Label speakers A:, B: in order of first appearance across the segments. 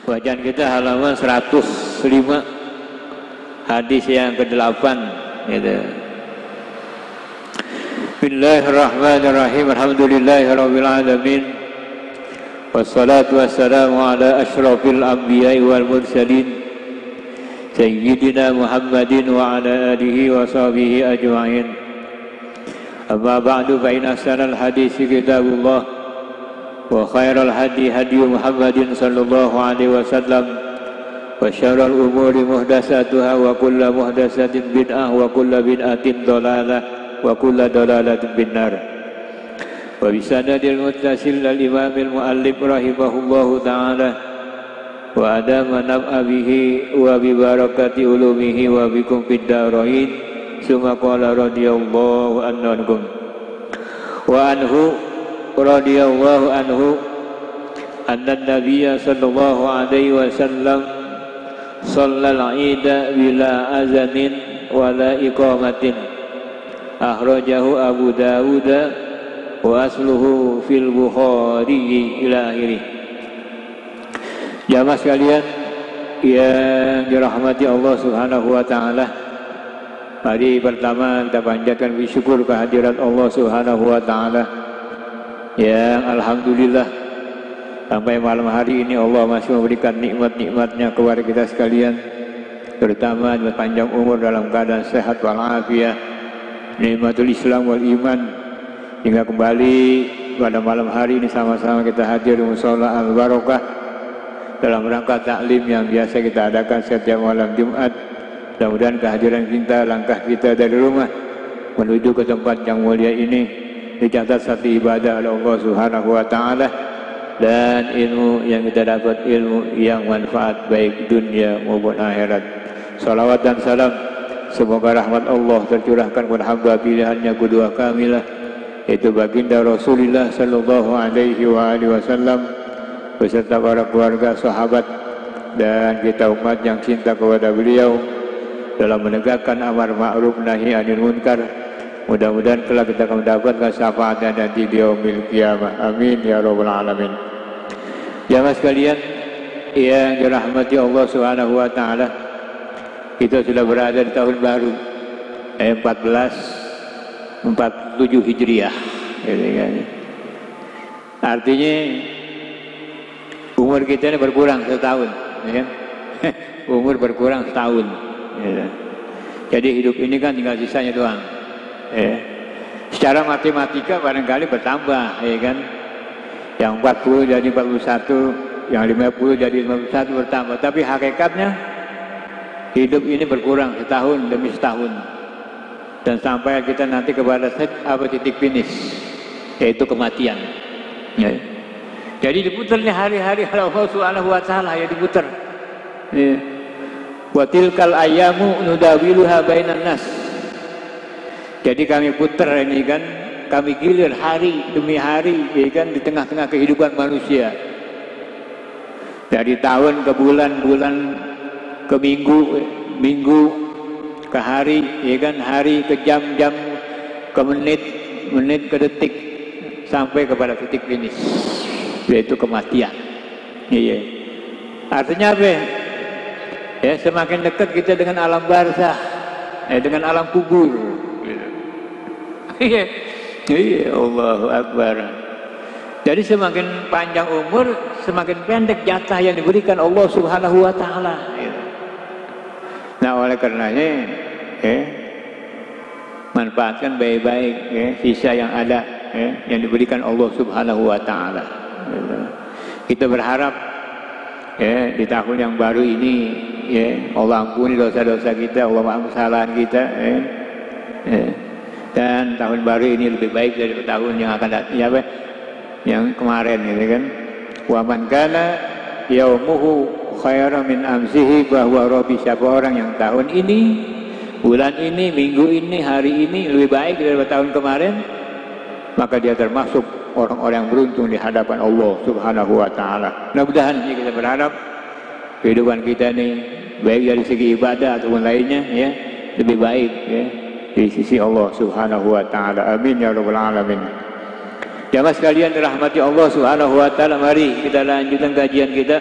A: Bacaan kita halaman 105, hadis yang ke-8 gitu. Bismillahirrahmanirrahim. Alhamdulillahirabbil alamin. Wassalatu wassalamu ala asyrafil anbiya'i wal mursalin sayyidina Muhammadin wa ala alihi wa sahbihi ajma'in. Amma ba'du fa inna ahsanal hadisi kitabullah wa khairal hadi hadi Muhammadin sallallahu alaihi wasallam wa syarrul umuri muhdatsatuha wa kullu muhdatsatin bid'ah wa kullu bid'atin dhalalah wa kullu dhalalatin binnar. Wa bisanadil muttasil al imamil muallif rahimahullahu ta'ala wa adama nab'a bihi wa bi barakati ulumihi wa bikum fid darain. Summa qala radhiyallahu anhu wa anhu radhiyallahu anhu anna nabiyya sallallahu alaihi wasallam shallal 'ida bila azanin wala iqamatin. Akhrajahu Abu Dawud wa asluhu fil Bukhari ila akhirih. Jamaah sekalian yang dirahmati Allah Subhanahu wa taala, hari pertama kita panjatkan bersyukur kehadirat Allah Subhanahu wa taala yang alhamdulillah sampai malam hari ini Allah masih memberikan nikmat-nikmatnya kepada kita sekalian, terutama panjang umur dalam keadaan sehat walafiat, nikmatul Islam wal iman, hingga kembali pada malam hari ini sama-sama kita hadir di mushola al barokah dalam rangka taklim yang biasa kita adakan setiap malam Jumat. Mudah-mudahan kehadiran kita, langkah kita dari rumah menuju ke tempat yang mulia ini dicatat satu ibadah oleh Allah Subhanahu wa taala, dan ilmu yang kita dapat ilmu yang manfaat baik dunia maupun akhirat. Salawat dan salam semoga rahmat Allah tercurahkan kepada hamba pilihannya kedua kamilah, yaitu baginda Rasulullah sallallahu alaihi wasallam beserta para keluarga, sahabat, dan kita umat yang cinta kepada beliau dalam menegakkan amar ma'ruf nahi anil munkar. Mudah-mudahan kelak kita akan mendapatkan syafaatnya nanti di yaumil qiyamah. Amin ya rabbal alamin. Jamaah sekalian yang dirahmati Allah Subhanahu wa taala, kita sudah berada di tahun baru 1447 Hijriah. Artinya umur kita ini berkurang setahun, ya. Umur berkurang setahun, ya. Jadi hidup ini kan tinggal sisanya doang. Secara matematika barangkali bertambah, ya kan? Yang 40 jadi 41, yang 50 jadi 51 bertambah. Tapi hakikatnya hidup ini berkurang setahun demi setahun, dan sampai kita nanti kepada titik finish, yaitu kematian, ya. Jadi diputarnya hari-hari Allah Subhanahu wa taala, ya diputar. Ya. Wa tilkal ayyamu nudawiluha bainan nas. Jadi kami putar ini kan, kami gilir hari demi hari, ya kan, di tengah-tengah kehidupan manusia. Dari tahun ke bulan, bulan ke minggu, minggu ke hari, ya kan, hari ke jam, jam ke menit, menit ke detik, sampai kepada titik finish, yaitu kematian. Iya. Artinya apa? Ya, semakin dekat kita dengan alam barzah, dengan alam kubur. Iya, iya, Allahu Akbar. Jadi semakin panjang umur, semakin pendek jatah yang diberikan Allah Subhanahu wa taala. Nah, oleh karenanya, manfaatkan baik-baik sisa yang ada, yang diberikan Allah Subhanahu wa taala. Kita berharap di tahun yang baru ini, Allah ampuni dosa-dosa kita, Allah maafkan kesalahan kita, dan tahun baru ini lebih baik dari tahun yang akan datang, ya, yang kemarin, gitu kan. Wa man kana yaumuhu khairan min amsihi, bahwa Robi, siapa orang yang tahun ini, bulan ini, minggu ini, hari ini lebih baik dari tahun kemarin, maka dia termasuk orang-orang yang beruntung di hadapan Allah Subhanahu wa taala. Mudah-mudahan kita berharap kehidupan kita ini baik dari segi ibadah ataupun lainnya, ya, lebih baik, ya, di sisi Allah Subhanahu wa taala. Amin ya rabbal alamin. Jamaah sekalian dirahmati Allah Subhanahu wa taala, mari kita lanjutkan kajian kita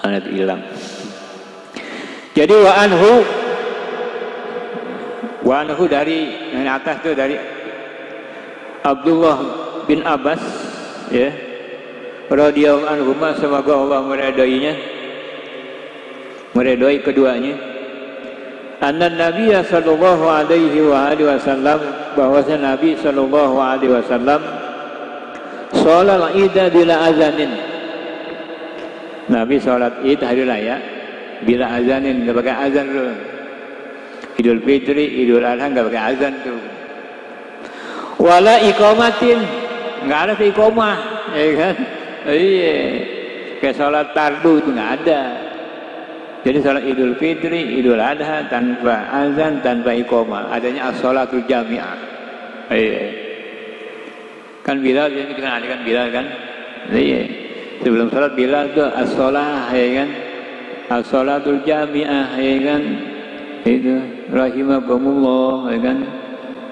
A: Karena itu hilang. Jadi wa anhu dari yang atas itu dari Abdullah bin Abbas, ya, radhiyallahu anhu, semoga Allah meridai keduanya. Anna Nabi sallallahu alaihi wasallam, bahwasanya Nabi sallallahu alaihi wasallam salat Id bila azanin. Nabi salat Id hari raya bila azanin, enggak pakai azan dulu. Idul Fitri, Idul Adha enggak pakai azan tuh. Wala iqamatin, enggak ada iqamah, ya kan? Iya. Kayak salat tardu itu enggak ada. Jadi salat Idul Fitri, Idul Adha tanpa azan, tanpa iqamah, adanya as-shalatul jami'ah. Iya. Kan Bilal, jadi kita ada kan Bilal kan? Iya. Sebelum salat Bilal itu as-shalah, ya kan? As-shalatul jami'ah, ya kan? Itu rahimakumullah, ya kan?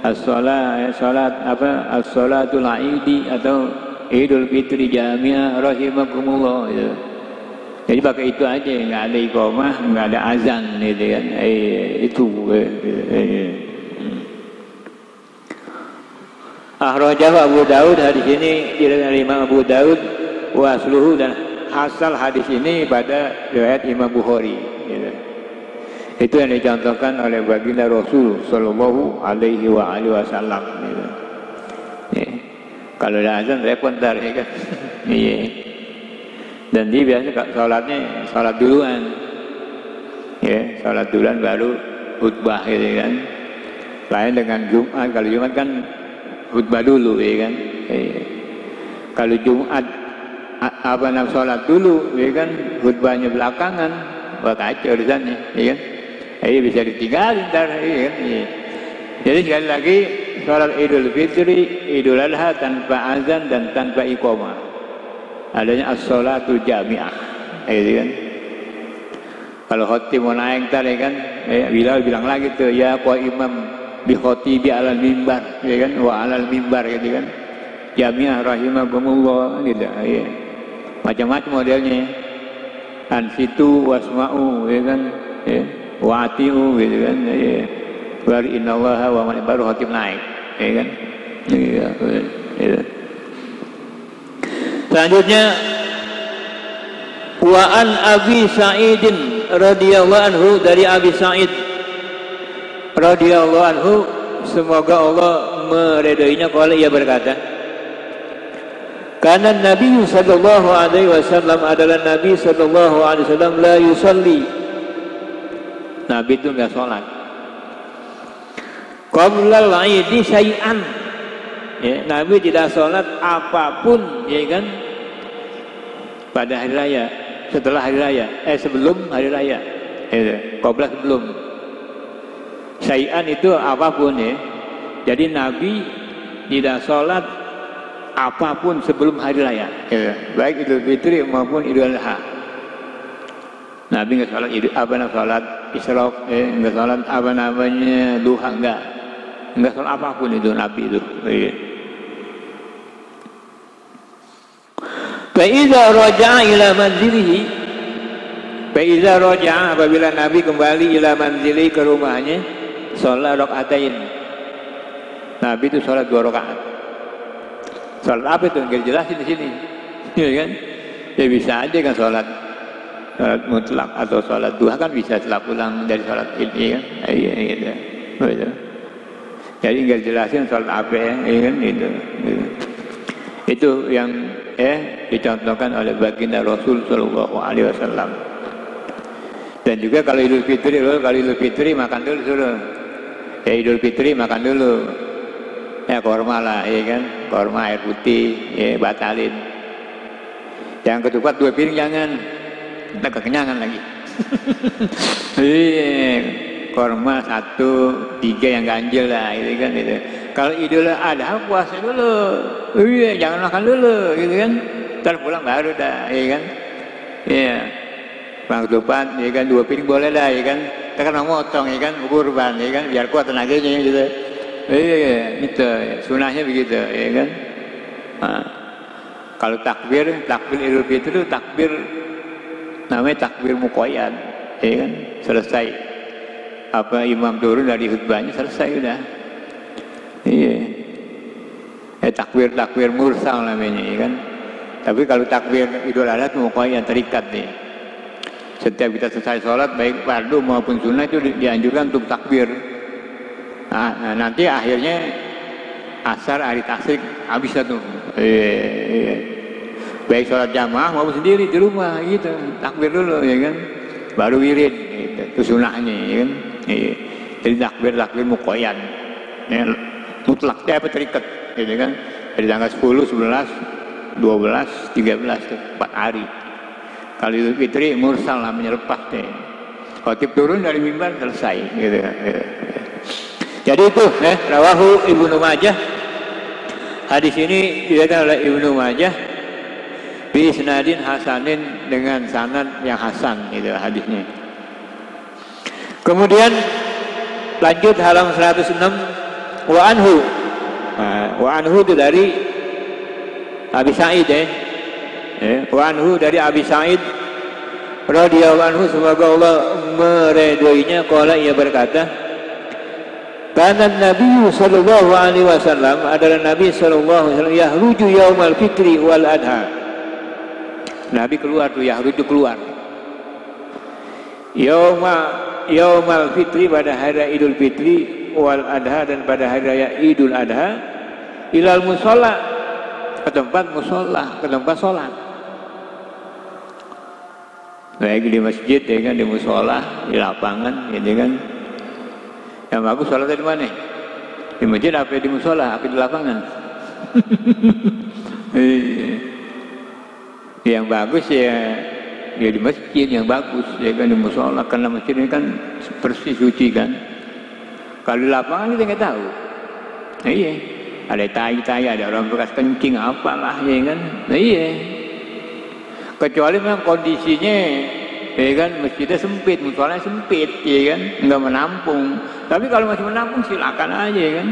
A: As-shalah, salat apa? As-shalatul Aidi atau Idul Fitri jami'ah rahimakumullah, itu. Jadi pakai itu aja, nggak ada iqamah, nggak ada azan, gitu kan? Itu. Akhrajahu Abu Daud, hadis ini diriwayatkan Imam Abu Daud, wa asluhu, dan asal hadis ini pada riwayat Imam Bukhari. Gitu. Itu yang dicontohkan oleh baginda Rasul Sallallahu Alaihi Wasallam. Gitu. Ya. Kalau ada azan repot ntar, ya kan? Iya. Dan dia biasa sholat duluan, ya, sholat duluan baru khutbah, gitu kan. Lain dengan Jumat, kalau Jumat kan khutbah dulu, ya kan. Kalau Jumat sholat dulu, ya kan, khutbahnya belakangan, wah kacau urusannya, ya kan. Bisa ditinggalin ntar, ya kan. Jadi sekali lagi sholat Idul Fitri, Idul Adha tanpa azan dan tanpa iqamah, adanya as-shalatul jami'ah, gitu kan. Kalau khotib mau naik ntar, ya kan, Bilal bilang lagi tuh, ya qo imam bi khotibi alal mimbar, ya kan, wa alal mimbar, gitu kan, jami'ah rahimakumullah, gitu. Ya. Macam-macam modelnya, ansitu wasma'u, ya kan, ya, wa'atiu, gitu kan, ya. Bari innallaha wa man, baru khotib naik, ya kan. Ya. Selanjutnya, wa an Abi Sa'idin radhiyallahu anhu, dari Abi Sa'id radhiyallahu anhu, semoga Allah meridainya, qala, ia berkata, karena Nabi sallallahu alaihi wasallam, adalah Nabi sallallahu alaihi wasallam, la yusalli, Nabi itu enggak salat, qabla al-'idi syai'an, ya, Nabi tidak salat apapun, ya kan, pada hari raya, setelah hari raya, sebelum hari raya, qabla, sebelum. Syai'an itu apapun, ya. Jadi Nabi tidak salat apapun sebelum hari raya, ya. Baik Idul Fitri maupun Idul Adha. Nabi nggak salat salat Isyraq, nggak salat duha, nggak salat apapun itu Nabi itu. Ya. Faiza raja'a ila manzilihi, faiza raja'a, apabila Nabi kembali ila manzili, ke rumahnya, sholat rakaatain. Nabi itu sholat 2 rakaat. Sholat apa itu? Enggak jelasin di sini, ya kan? Ya bisa aja kan sholat mutlak atau sholat duha, kan bisa setelah pulang dari sholat ini, kan? Gitu. Jadi enggak jelasin sholat apa, ya kan? Gitu. Itu yang dicontohkan oleh baginda Rasul Sallallahu Alaihi Wasallam. Dan juga kalau Idul Fitri makan dulu suruh. Ya, Idul Fitri makan dulu. Ya, korma lah, ya kan, korma air putih, ya, batalin. Yang ketupat 2 piring jangan, kita kekenyangan lagi. Korma 1, 3 yang ganjil lah, gitu kan, gitu. Kalau Idul Adha puasa dulu, jangan makan dulu, gitu kan. Ntar pulang baru dah, ya kan. Iya, bang ketupat, ya kan, 2 piring boleh dah, ya kan. Kita kan mau motong, ya kan, kurban, ya kan, biar kuat tenaganya, gitu. Gitu, sunahnya begitu, ya kan. Nah, kalau takbir Idul Fitri itu takbir namanya takbir muqayyad, ya kan? Selesai apa imam turun dari khutbahnya, selesai udah. Iya. Takbir mursal namanya, ya kan? Tapi kalau takbir Idul Adha itu muqayyad, terikat nih. Setiap kita selesai sholat baik fardu maupun sunnah itu dianjurkan untuk takbir. Nah, nanti akhirnya asar hari tasrik habis satu. Baik sholat jamaah maupun sendiri di rumah gitu, takbir dulu, ya kan? Baru wirid, gitu. Itu sunnahnya, ya kan? Jadi takbir muqayyad, ya, mutlak, apa terikat, gitu kan? Dari tanggal 10, 11, 12, 13, 4 hari. Kalau Idul Fitri mursal namanya, lepas deh. Khotib turun dari mimbar selesai, gitu. Jadi itu, rawahu Ibnu Majah. Hadis ini diriwayatkan oleh Ibnu Majah bi isnadin hasanin, dengan sanad yang hasan, gitu hadisnya. Kemudian lanjut halaman 106, wa anhu. Wa anhu itu dari Abi Sa'id, wa anhu dari Abi Sa'id radhiyallahu anhu, semoga Allah meridhoinya, qala, ia berkata, karena Nabi sallallahu alaihi wasallam, adalah Nabi sallallahu alaihi wasallam, yahruju yaumal fitri wal adha. Nabi keluar tuh, yahruju keluar. Yaumal fitri, pada hari Idul Fitri, wal adha, dan pada hari raya Idul Adha, ilal musola, ke tempat musola, ke tempat sholat. Baik di masjid, ya kan, di musola, di lapangan, gitu kan. Yang bagus sholatnya di mana? Di masjid apa di musola, apa di lapangan? Yang bagus ya di masjid, yang bagus ya kan, di musola, karena masjid ini kan bersih, suci kan. Kalau di lapangan kita nggak tahu. Nah, iya, ada tai, ada orang bekas kencing apalah, ya kan. Nah, iya. Kecuali memang kondisinya, ya kan, masjidnya sempit, musolanya sempit, ya kan, nggak menampung. Tapi kalau masih menampung silakan aja, ya kan,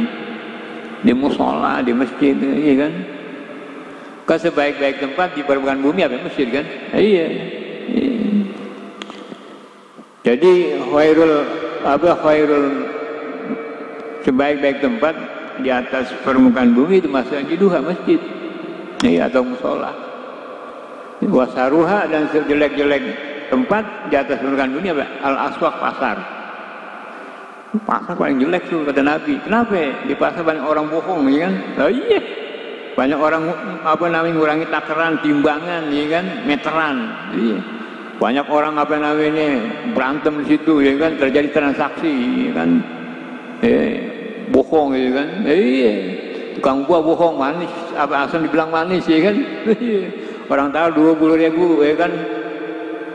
A: di musola, di masjid, ya kan. Ke sebaik-baik tempat di permukaan bumi apa masjid kan? Iya. Jadi khairul sebaik-baik tempat di atas permukaan bumi itu masih duha, masjid, iya, atau musola. Wasaruha, dan sejelek-jelek tempat di atas permukaan bumi apa? Al-aswaq, pasar. Pasar paling jelek tuh kata Nabi. Kenapa? Di pasar banyak orang bohong, ya kan? Oh iya. Banyak orang ngurangi takaran, timbangan, ya kan, meteran. Iya. Banyak orang berantem di situ, ya kan, terjadi transaksi, ya kan. Bohong, ya kan. Iya. Tukang buah bohong, manis, apa asal dibilang manis, ya kan. Orang tahu 20.000, ya kan.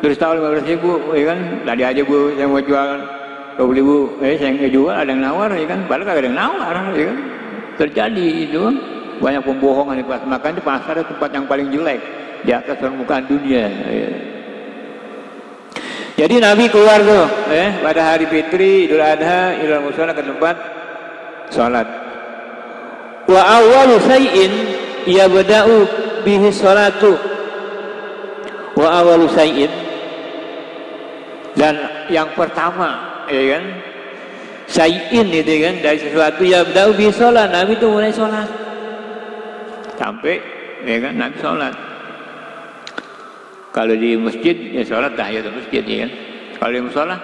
A: Terus tahu 15.000, ya kan. Tadi aja Bu saya mau jual 20.000, saya nggak jual, ada yang nawar, ya kan. Padahal kagak ada yang nawar, ya kan. Terjadi itu. Banyak pembohongan di pasar. Makanya pasar itu tempat yang paling jelek di atas permukaan dunia. Ya. Jadi Nabi keluar tuh, pada hari Fitri, Idul Adha, ilal musola, ke tempat sholat. Wa awwalu syai'in yabda'u bihi sholatu. Wa awwalu syai'in, dan yang pertama, ya kan, syai'in itu kan, dari sesuatu yabda'u bihi sholat. Nabi itu mulai sholat. Sampai, ya kan, Nabi sholat. Kalau di masjid, ya sholat tahiyatul masjid, ya kan. Kalau di musola,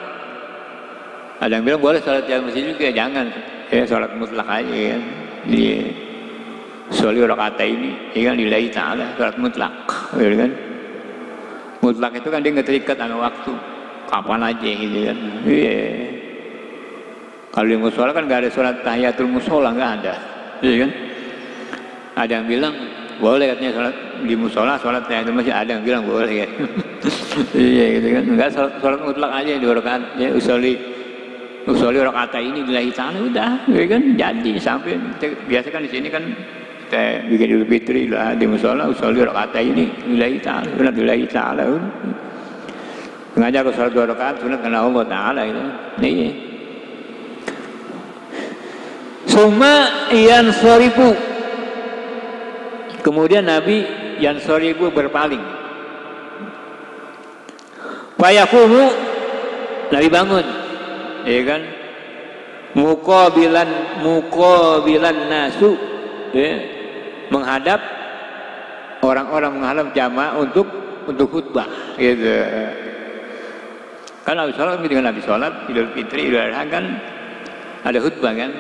A: ada yang bilang boleh sholat di masjid juga, jangan. Ya, sholat mutlak aja, ya kan. Jadi, sholli raka'ataini, ya kan, lillahi ta'ala, sholat mutlak, ya kan. Mutlak itu kan dia nggak terikat sama waktu, kapan aja, gitu kan. Iya. Kalau di musola kan nggak ada sholat tahiyatul musola, nggak ada, ya kan. Ada yang bilang boleh katanya sholat di musola, sholat tahiyatul masjid, ada yang bilang boleh ya. Iya gitu kan, enggak, sholat mutlak aja 2 rakaat, ya, usolli raka'ataini lillahi ta'ala, udah, ya kan, jadi sampai biasa kan di sini kan kita bikin Idul Fitri lah di musola, usolli raka'ataini lillahi ta'ala, sunat lillahi ta'ala, sengaja ke sholat 2 rakaat sunat karena Allah Ta'ala itu. Iya. Summa yansarifu, kemudian Nabi yansarifu berpaling. Fayaqumu, Nabi bangun, ya kan? Muqabilan nasu, ya, menghadap orang-orang, menghadap jamaah untuk khutbah, gitu. Kan habis sholat, dengan habis sholat Idul Fitri, Idul Adha kan ada khutbah kan?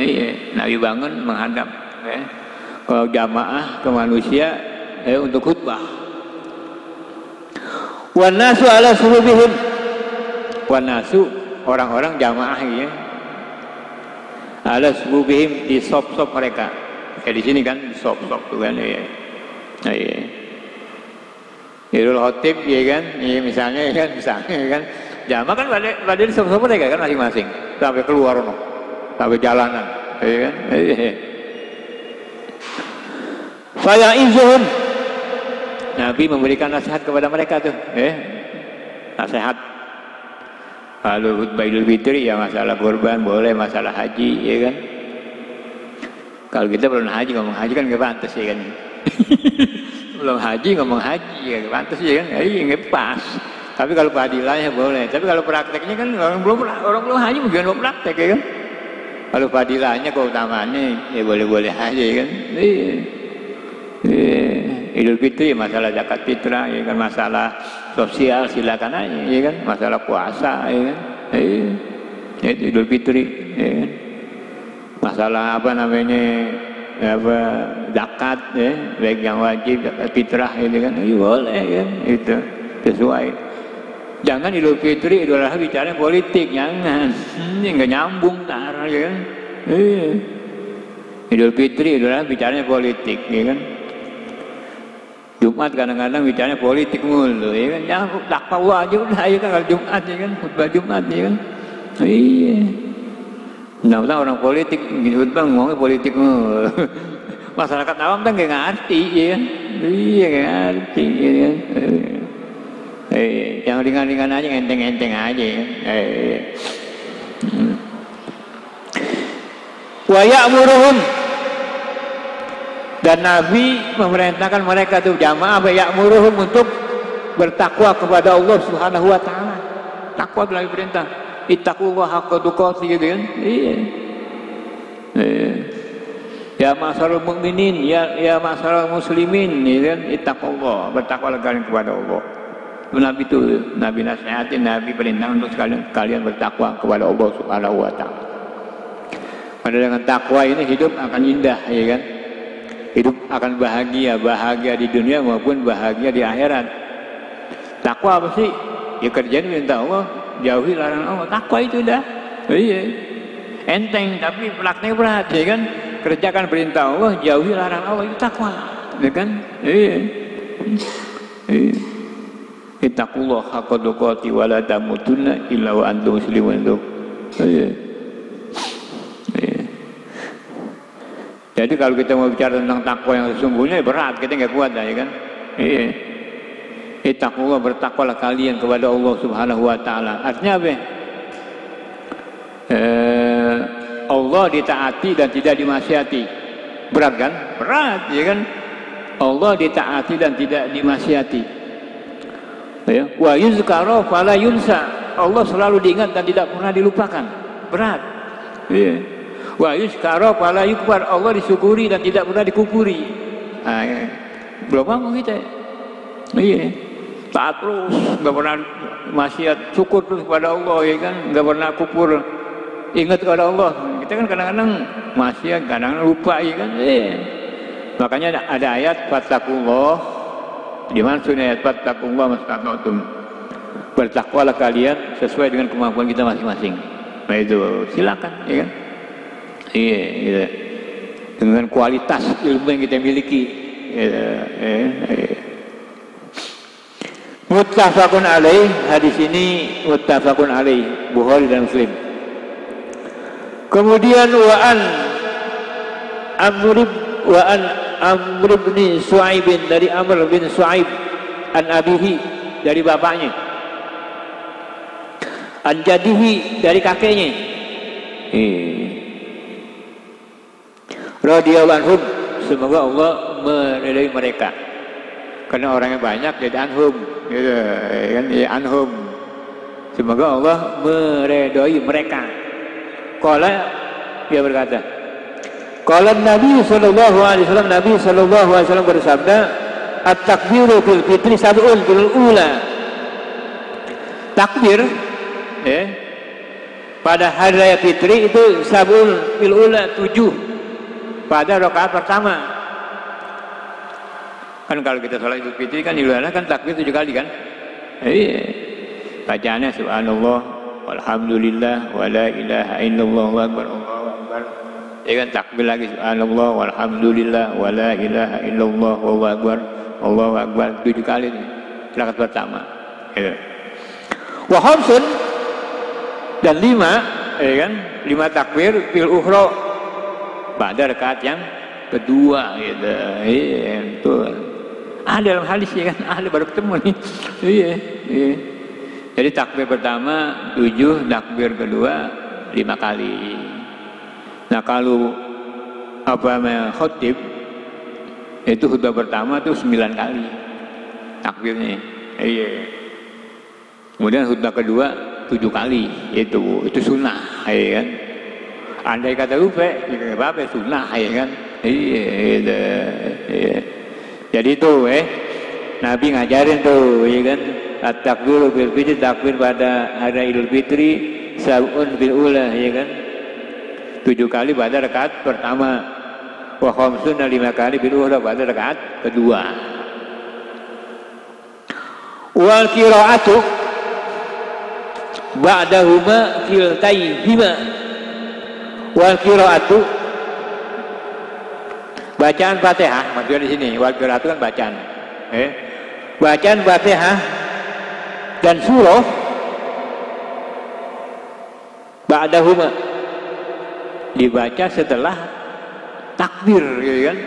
A: Iya, Nabi bangun menghadap, ya, ke jamaah, ke manusia, ya, untuk khutbah. Wan nasu ala sulubihim, wan nasu orang-orang jamaah, ya, ala sulubihim di sop-sop mereka. Kayak di sini kan sop-sop tuh kan, ya. Iya. Idul Khotib, ya kan, ya, misalnya kan, jamaah kan pada di sop-sop mereka kan masing-masing, sampai keluar no, sampai jalanan, ya kan. Faya'izuhum, Nabi memberikan nasihat kepada mereka tuh, nasihat. Kalau khutbah Idul Fitri ya masalah kurban boleh, masalah haji, ya kan. Kalau kita belum haji, ngomong haji kan nggak pantas, ya kan. Belum haji ngomong haji ya pantas, ya kan, nggak pas. Tapi kalau fadilahnya boleh. Tapi kalau prakteknya kan orang belum haji mungkin belum praktek, ya kan. Kalau fadilahnya keutamaannya ya boleh-boleh aja, ya kan. Idul Fitri masalah zakat fitrah, ya kan, masalah sosial silakan aja, ya kan, masalah puasa, ya kan. Idul Fitri, ya kan. Masalah apa namanya, apa zakat, ya, baik yang wajib zakat fitrah, itu kan, boleh kan, itu sesuai. Jangan Idul Fitri, Idul Adha bicara politik, jangan, ini nggak nyambung tar, ya kan. Idul Fitri, Idul Adha bicaranya politik, ya kan. Jumat kadang-kadang bicaranya politik mulu, ya kan. Ya takwa aja udah, ya kan, kalau Jumat, ya kan, khutbah Jumat, ya kan. Iya. Nah, orang politik khutbah ngomongnya politik mulu. Masyarakat awam kan nggak ngerti, ya kan. Iya nggak ngerti, ya kan. Yang ringan-ringan aja, enteng-enteng aja, ya. Wa ya'muruhum, dan Nabi memerintahkan mereka tuh jamaah ya'muruhum untuk bertakwa kepada Allah Subhanahu wa taala. Takwa adalah perintah. Ittaqullaha haqqa tuqatih, gitu kan? Iya. Ya ma'syarul mukminin, ya ma'syarul muslimin, gitu kan? Ittaqullah, bertakwalah kalian kepada Allah. Nabi itu, Nabi nasihatin, Nabi perintahkan untuk kalian bertakwa kepada Allah Subhanahu wa taala. Pada dengan takwa ini hidup akan indah, ya kan? Hidup akan bahagia di dunia maupun bahagia di akhirat. Takwa apa sih? Ya kerjaan perintah Allah, jauhi larangan Allah. Takwa itu dah. Iya. Enteng tapi prakteknya berat, ya kan? Kerjakan perintah Allah, jauhi larangan Allah, itu takwa, ya kan? Iya. Iya. Ittaqullaha haqqa tuqatih wa la tamutunna illa wa antum muslimun. Iya. Jadi kalau kita mau bicara tentang takwa yang sesungguhnya berat, kita nggak kuat, ya kan? Iya. Ittaqullah, bertakwalah kalian kepada Allah Subhanahu wa taala. Artinya apa? Allah ditaati dan tidak dimaksiati. Berat kan? Berat, ya kan? Allah ditaati dan tidak dimaksiati. Ya, wa yuzkara fala yunsa. Allah selalu diingat dan tidak pernah dilupakan. Berat. Iya. Wa yuzkara fala yukfar. Allah disyukuri dan tidak pernah dikufuri. Nah, ya. Belum mampu kita. Iya. Taat terus, nggak pernah maksiat, syukur terus kepada Allah, ya kan, nggak pernah kufur, ingat kepada Allah. Kita kan kadang-kadang maksiat, kadang-kadang lupa, ya kan. Makanya ada ayat fattaqullah, di mana ayat fattaqullah mastata'tum, bertakwalah kalian sesuai dengan kemampuan kita masing-masing. Nah itu silakan, ya kan. Iya, iya. Dengan kualitas ilmu yang kita miliki. Muttafaqun alaih, hadis ini muttafaqun alaih, Bukhari dan Muslim. Kemudian wa an Amr bin Shu'aib, dari Amr bin Shu'aib, an abihi, dari bapaknya, an jadihi, dari kakeknya, radhiyallahu anhum, semoga Allah meridai mereka. Karena orangnya banyak jadi anhum, gitu, kan? Ya, anhum. Semoga Allah meredoi mereka. Qala, dia berkata, qala Nabi sallallahu alaihi wasallam, Nabi sallallahu alaihi wasallam bersabda, at-takbiru fil fitri sab'un bil ula. Takbir pada hari raya fitri itu sab'un bil ula, 7 pada rakaat pertama. Kan kalau kita sholat Idul Fitri kan Idul Adha kan takbir 7 kali kan? Bacaannya subhanallah walhamdulillah wala ilaha illallah wa akbar, Allahu akbar. Ya kan takbir lagi subhanallah walhamdulillah wala ilaha illallah wa akbar, Allahu akbar, 7 kali nih rakaat pertama. Wa khamsun, dan 5, ya kan? 5 takbir fil ukhra pada rakaat yang kedua gitu. Iya, betul. Ada dalam hadis ya kan, ada baru ketemu nih. Iya. Jadi takbir pertama 7, takbir kedua 5 kali. Nah kalau apa namanya khotib itu khutbah pertama tuh 9 kali takbirnya. Iya. Kemudian khutbah kedua 7 kali, itu sunnah, ya kan. Andai kata lupa, ya apa sunnah, ya kan. Iya. Jadi itu Nabi ngajarin tuh, ya kan, at-takbiru bil fitri, takbir pada hari Idul Fitri, sab'un bil ula, ya kan, 7 kali pada rakaat pertama, wa khamsun, 5 kali bil ula pada rakaat kedua. Wal qira'atu ba'dahuma kiltaihima. Wal qira'atu, bacaan Fatihah, maksudnya di sini wal qira'atu kan bacaan. Bacaan Fatihah dan surah ba'dahuma dibaca setelah takbir, gitu kan?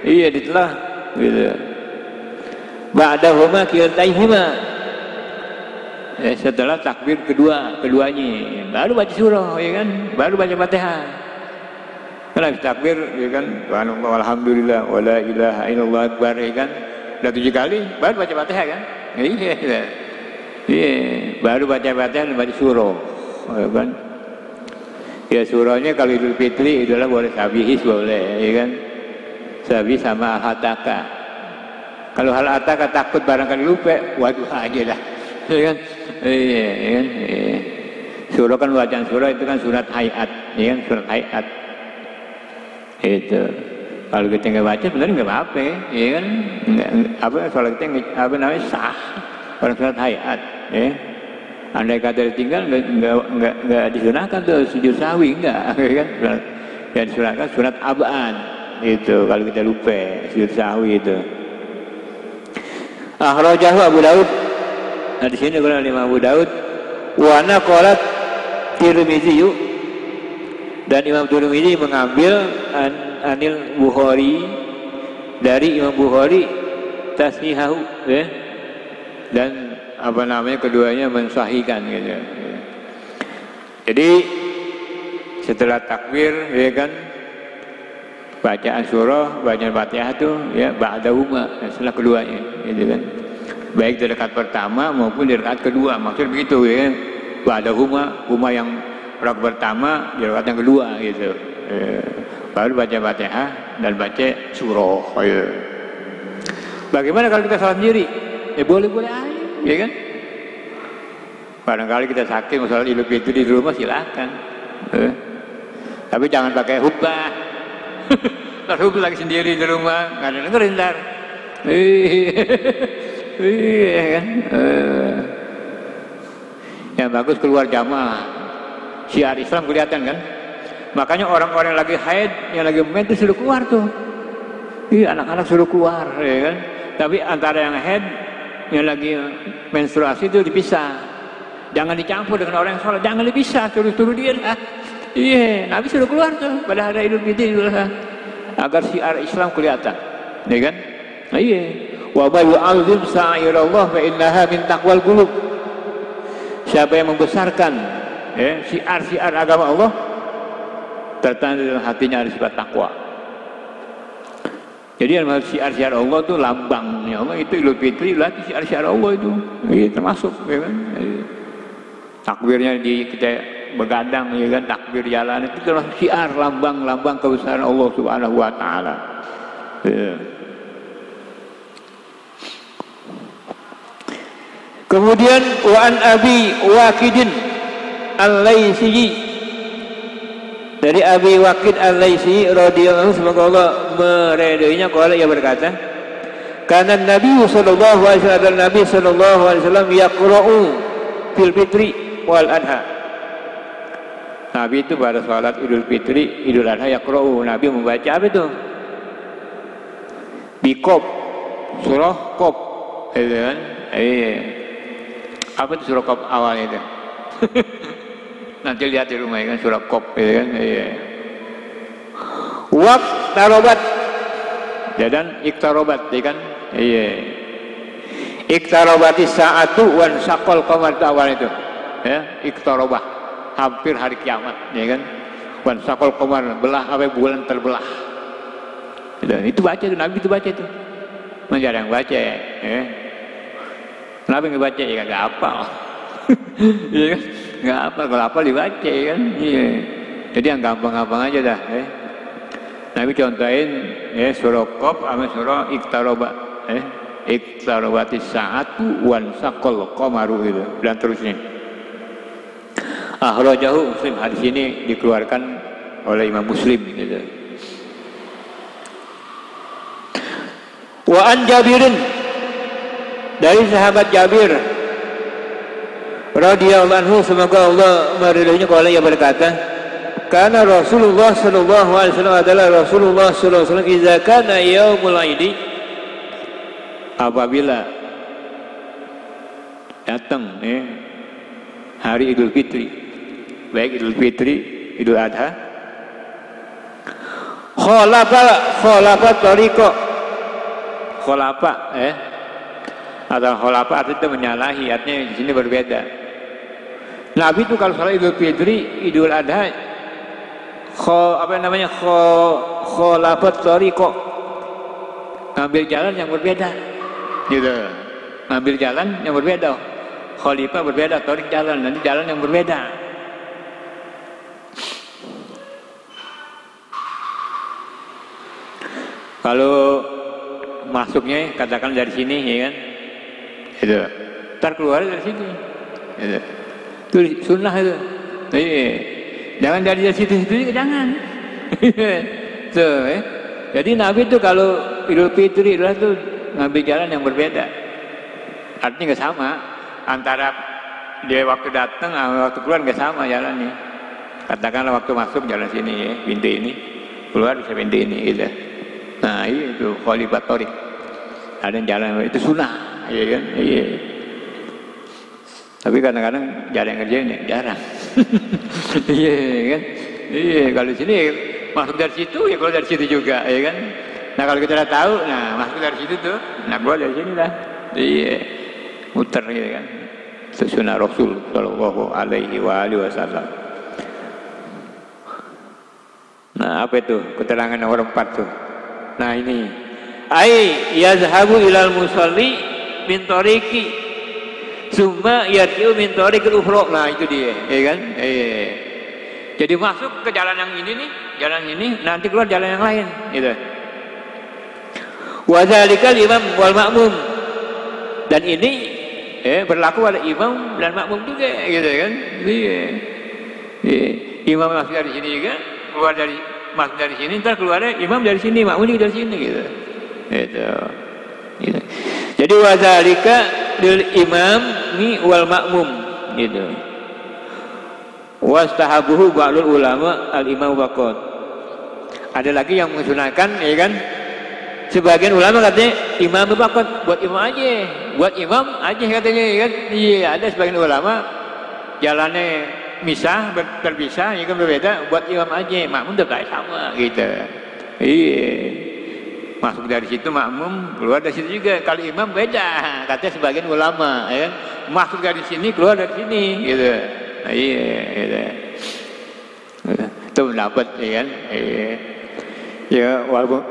A: Iya, setelah gitu. Ba'dahuma kiltaihima, setelah takbir keduanya baru baca surah, ya kan? Baru baca Fatihah. Kan habis takbir, ya kan? Alhamdulillah wala ilaha illallah akbar, ya kan? Udah 7 kali baru baca Fatihah kan? Iya. Baru baca Fatihah dan baca surah, ya kan? Ya surahnya kalau Idul Fitri itulah boleh sabihis, boleh, ya kan? Sabih sama al-hataka. Kalau al-hataka takut barangkali lupa, waduh aja lah, ya kan? Iya. Surah kan, bacaan surah itu kan surat hayat, ya kan? Surat hayat itu. Kalau kita nggak baca sebenarnya nggak apa-apa, ya kan? Nggak, apa soal kita apa namanya sah, orang surat hayat, ya. Andai kata ditinggal nggak disunahkan tuh sujud sahwi, enggak, ya kan? Yang disunahkan surat abad itu kalau kita lupa sujud sahwi itu. Akhrajahu Abu Daud. Nah di sini kalau Imam Abu Daud, wa naqalat Tirmizi, dan Imam Tirmizi mengambil anil Bukhari, dari Imam Bukhari tashihahu, ya, dan apa namanya keduanya mensahihkan, gitu. Jadi setelah takbir, ya kan, bacaan surah, bacaan Fatihah tuh, ya, ba'dahuma, setelah keduanya, gitu kan. Baik di rakaat pertama maupun di rakaat kedua, maksudnya begitu, ya. Ba'dahuma, huma yang rakaat pertama, di rakaat yang kedua, gitu. Baru baca Fatihah dan baca surah, ya. Bagaimana kalau kita salat sendiri? Ya boleh-boleh aja, ya kan? Barangkali kita sakit, mau salat Idul Fitri di rumah, silakan. Tapi jangan pakai hubah. Kalau hubah lagi sendiri di rumah, nggak ada dengerin ntar. Iya kan? Yang bagus keluar jamaah, syiar Islam kelihatan kan? Makanya orang-orang yang lagi haid, yang lagi men itu suruh keluar tuh. Iya, anak-anak suruh keluar, ya kan? Tapi antara yang haid, yang lagi menstruasi itu dipisah. Jangan dicampur dengan orang yang sholat, jangan dipisah, suruh dia lah. Iya, Nabi suruh keluar tuh pada hari Idul Fitri agar syiar Islam kelihatan, ya kan? Nah, iya. Wa may yu'azzim sa'irallah fa innaha min taqwal qulub. Siapa yang membesarkan, ya, syiar-syiar agama Allah, tertanda dalam hatinya ada sifat takwa. Jadi syiar-syiar Allah itu lambangnya Allah, itu Idul Fitri lah syiar-syiar Allah itu. Ini termasuk ya kan. Takbirnya kita begadang ya kan, takbir jalan itu termasuk syiar lambang kebesaran Allah Subhanahu wa taala. Ya. Kemudian wa an Abi Waqidin Al-Laitsi, dari Abi Waqid Al-Laitsi radhiyallahu anhu, semoga Allah meridainya, qala ia berkata, kana Nabi sallallahu alaihi wasallam, Nabi sallallahu alaihi wasallam yaqra'u fil fitri wal adha. Nabi itu pada salat Idul Fitri, Idul Adha yaqra'u, Nabi membaca apa itu? Biqaf, surah Qaf, gitu kan? Apa itu surah Qaf awalnya itu? Nanti lihat di rumah ya kan, surah Qaf gitu kan. Waqtarobat, dan iktarobat ya kan. Iktarobatis saatu wan sakol qamar, itu awal itu. Ya, iktarobah, hampir hari kiamat ya kan. Wan sakol qamar, belah apa bulan terbelah. Itu baca itu, Nabi itu baca itu. Jarang baca ya. Nabi nggak baca ya nggak apa. Iya kan? Nggak apa, kalau apa dibaca ya kan. Iya. Jadi yang gampang-gampang aja dah. Nabi contohin surah Qaf sama surah Iqtaraba. Iqtarabatis saatu wan saqal qamaru gitu, dan terusnya. Akhrajahu Muslim, hadis ini dikeluarkan oleh Imam Muslim gitu. Wa an Jabirin, dari sahabat Jabir radhiyallahu anhu, semoga Allah meridainya, qala ia berkata, kana Rasulullah sallallahu alaihi wasallam, adalah Rasulullah sallallahu alaihi wasallam, idza kana yaumul aidi, apabila datang hari Idul Fitri, baik Idul Fitri, Idul Adha, khalafa tariqa, khalafa atau khalafa artinya itu menyalahi, artinya di sini berbeda. Nabi itu kalau salat Idul Fitri, Idul Adha, khalafa tariqa, ngambil jalan yang berbeda gitu, ngambil jalan yang berbeda. Khalifah berbeda, tariq jalan, nanti jalan yang berbeda. Kalau masuknya katakan dari sini ya kan, itu ntar keluar dari sini, itu sunnah itu. Jangan dari situ juga jangan. Jadi Nabi itu kalau Idul Fitri itu ngambil jalan yang berbeda, artinya nggak sama, antara dia waktu datang sama waktu keluar nggak sama jalannya. Katakanlah waktu masuk jalan sini ya, pintu ini, keluar bisa pintu ini gitu. Nah itu khalifah tariq, ada yang jalan itu sunnah ya kan. Iya. Tapi kadang-kadang jarang ngerjain ya, jarang. Iya kan. Iya, kalau di sini masuk dari situ ya keluar dari situ juga ya kan. Nah kalau kita udah tahu, nah masuk dari situ tuh, nah keluar dari sini lah. Iya, muter gitu kan. Itu sunnah Rasul Sallallahu Alaihi Wasallam. Nah apa itu keterangan nomor 4 tuh? Nah ini, ai yazhabu ilal musalli min tariqi summa yarji'u min tariqil ukhra. Nah itu dia, ya kan? Jadi masuk ke jalan yang ini nih, jalan ini, nanti keluar jalan yang lain, gitu. Wa dzalikal imam wal ma'mum, dan ini berlaku pada imam dan makmum juga, gitu kan? Iya. Imam masuk dari sini juga, keluar dari masuk dari sini, ntar keluarnya imam dari sini, makmum juga dari sini, gitu. Gitu. Jadi wa dzalika lil imam wal makmum, gitu. Wastahabuhu ba'dul ulama al-imam waqad. Ada lagi yang mensunahkan ya kan, sebagian ulama katanya imam waqad, buat imam aja katanya ya kan. Iya, ada sebagian ulama jalannya misah, terpisah ya kan, berbeda, buat imam aja, makmum tetap sama gitu. Iya, masuk dari situ makmum, keluar dari situ juga. Kalau imam beda, katanya sebagian ulama ya kan, masuk dari sini, keluar dari sini gitu. Iya, itu pendapat ya kan. Ya walaupun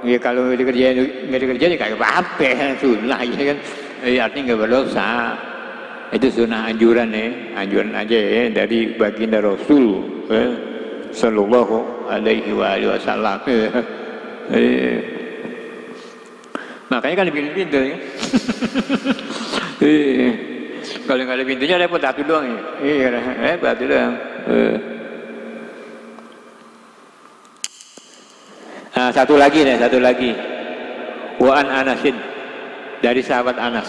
A: ya kalau nggak dikerjain ya kayak apa sunnah ya kan, artinya nggak berdosa. Itu sunnah anjuran ya, anjuran aja ya dari baginda Rasul Sallallahu Alaihi Wasallam. Makanya kan bikin pintu ya. Kalau nggak ada pintunya repot satu doang ya. Iya, repot satu doang. Nah, satu lagi. Wa an Anasin, dari sahabat Anas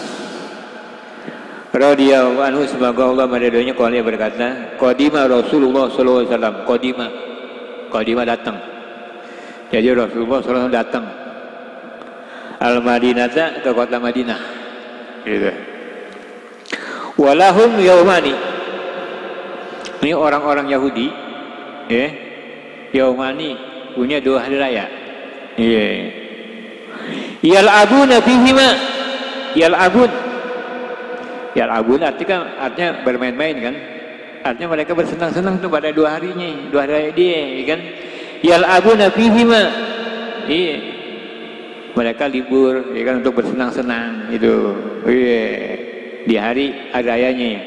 A: radhiyallahu anhu, semoga Allah meridhoinya, qala berkata, qadima Rasulullah sallallahu alaihi wasallam. Qadima datang. Jadi Rasulullah sallallahu alaihi wasallam datang al-Madinata, ke kota Madinah. Gitu. Walahum yaumani. Ini orang-orang Yahudi, ya. Yaumani punya 2 hari raya. Iya. Yal'abuna fihima. Yal'abun artinya bermain-main kan. Artinya mereka bersenang-senang tuh pada 2 harinya, 2 hari raya dia, kan. Yal'abuna fihima. Iya. Mereka libur, ya kan, untuk bersenang-senang itu. Iya. Di hari rayanya.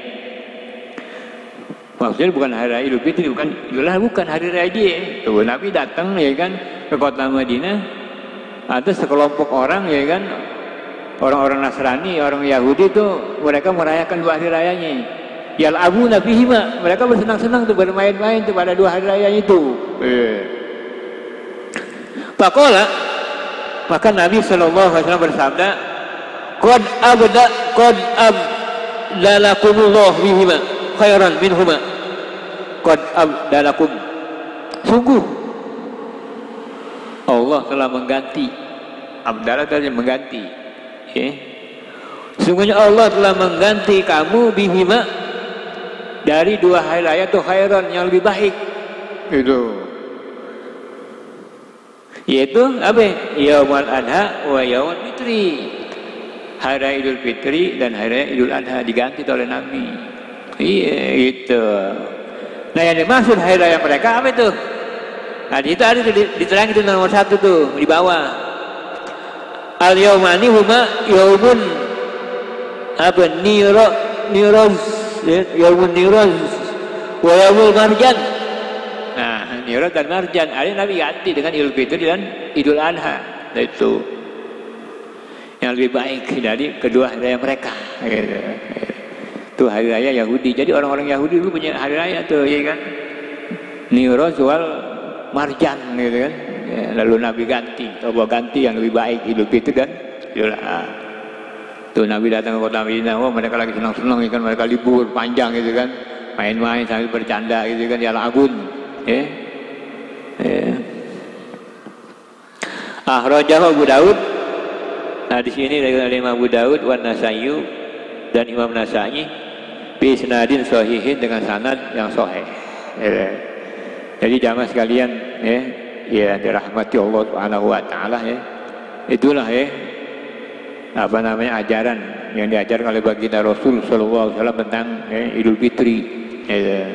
A: Maksudnya bukan hari raya Idul Fitri, bukan hari raya dia. Tuh, Nabi datang ya kan ke kota Madinah, ada sekelompok orang ya kan, orang-orang Nasrani, orang Yahudi tuh mereka merayakan 2 hari rayanya. Yal'abuna fihima, mereka bersenang-senang tuh, bermain-main tuh pada 2 hari raya itu. Faqala, maka Nabi sallallahu alaihi wasallam bersabda, qad abdalakumullah bihima khairan minhuma. Qad abdalakum, sungguh Allah telah mengganti. Abdala tadi mengganti, ya. Sungguhnya Allah telah mengganti kamu bihima, dari 2 hari raya itu khairan, yang lebih baik. Itu yaitu apa? Yaumul Adha wa Yaumul Fitri. Hari raya Idul Fitri dan hari raya Idul Adha diganti oleh Nabi. Iya, itu. Nah, yang dimaksud hari raya mereka apa itu? Nah, itu ada diterang itu nomor 1 tuh di bawah. Al yaumani huma yaumun apa? Niroz, yaumun niroz wa yaumul marjan. Nah, niroz dan marjan ada Nabi ganti dengan Idul Fitri dan Idul Adha. Nah, itu yang lebih baik dari kedua hari raya mereka. Gitu. Itu hari raya Yahudi. Jadi orang-orang Yahudi dulu punya hari raya tuh, ya kan? Niroz wal marjan, gitu kan? Ya, lalu Nabi ganti, coba ganti yang lebih baik, Idul Fitri dan Idul Adha. Tuh Nabi datang ke kota Madinah, mereka lagi senang-senang, kan? Mereka libur panjang, gitu kan? Main-main sambil bercanda, gitu kan? Ya lagun, ya. Akhrajahu Abu Daud. Nah, di sini dari Imam Abu Daud wan Nasai dan Imam Nasai bi sanadin sahihin, dengan sanad yang sahih. Ya. Jadi jamaah sekalian, ya dirahmati Allah Subhanahu wa taala, ya. Itulah apa namanya ajaran yang diajarkan oleh baginda Rasul sallallahu alaihi wasallam tentang Idul Fitri. Ya.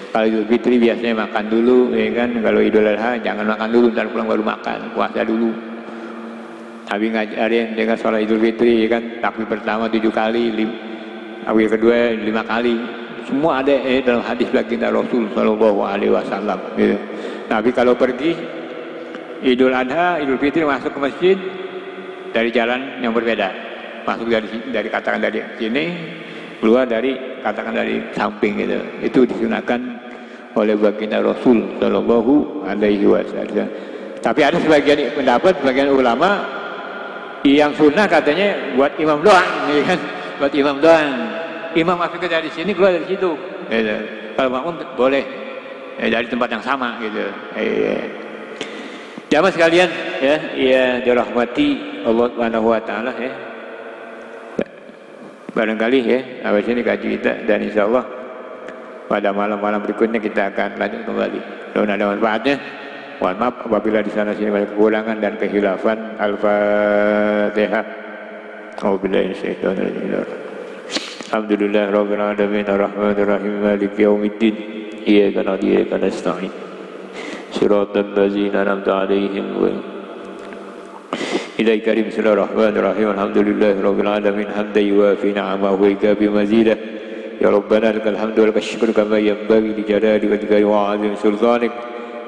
A: Kalau Idul Fitri biasanya makan dulu, ya kan. Kalau Idul Adha jangan makan dulu, ntar pulang baru makan, puasa dulu. Nabi ngajarin dengan sholat Idul Fitri, ya kan, takbir pertama 7 kali, takbir kedua 5 kali. Semua ada dalam hadis baginda Rasul sallallahu alaihi wasallam. Gitu. Nabi kalau pergi Idul Adha, Idul Fitri masuk ke masjid dari jalan yang berbeda. Masuk dari katakan dari sini, keluar dari katakan dari samping, gitu. Itu disunahkan oleh baginda Rasul sallallahu alaihi wasallam. Tapi ada sebagian pendapat, sebagian ulama yang sunnah katanya buat imam doang, ya kan? Buat imam doang. Imam masuk dari sini, keluar dari situ. Gitu. Kalau makmum boleh dari tempat yang sama, gitu. Jamaah sekalian, ya dirahmati Allah Subhanahu wa taala, ya. Barangkali sampai sini kaji kita, dan insyaallah pada malam-malam berikutnya kita akan lanjut kembali. Mudah-mudahan ada manfaatnya. Mohon maaf apabila di sana sini ada kekurangan dan kehilafan. Al-Fatihah. A'udzubillahi minasyaitonir rajim. Alhamdulillah rabbil alamin arrahmanir rahim maliki yaumiddin. Iyyaka na'budu wa iyyaka nasta'in. Shiratal ladzina an'amta 'alaihim إلهي كريم بسم الله الرحمن الرحيم الحمد لله رب العالمين حمدا يوافي نعمه ويكافئ مزيده يا ربنا لك الحمد ولك الشكر كما ينبغي لجلال وجهك وعظيم سلطانك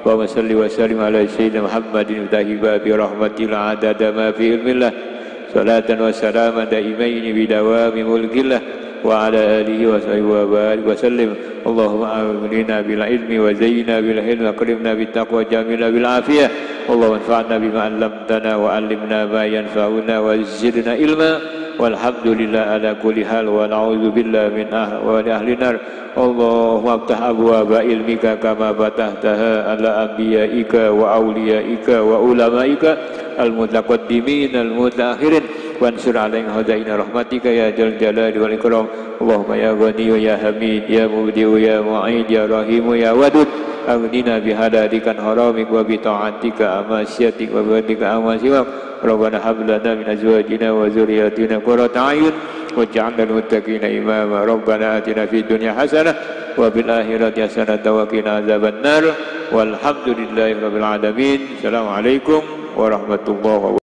A: اللهم صل وسلم على سيدنا محمد مفتاح باب رحمة العدد ما في علم الله صلاة وسلاما دائمين بدوام ملك الله وعلى آله وصحبه وبارك وسلم اللهم أغننا بالعلم وزينا بالحلم وأكرمنا بالتقوى وجاملنا بالعافية اللهم انفعنا بما علمتنا وعلمنا ما ينفعنا وزدنا علما والحمد لله على كل حال ونعوذ بالله من أهل النار اللهم افتح أبواب علمك كما فتحتها على أنبيائك وأوليائك وعلمائك المتقدمين المتأخرين وانصر عليهم خزائن رحمتك يا ذا الجلال والإكرام اللهم يا غني يا حميد يا مبدئ يا معيد يا رحيم يا ودود أغننا بحلالك عن حرامك وبطاعتك عن معصيتك وبفضلك عما سواك ربنا هب لنا من أزواجنا وذرياتنا قرة أعين واجعلنا للمتقين إماما ربنا آتنا في الدنيا حسنة وفي الآخرة حسنة وقنا عذاب النار والحمد لله رب العالمين السلام عليكم ورحمة الله وبركاته.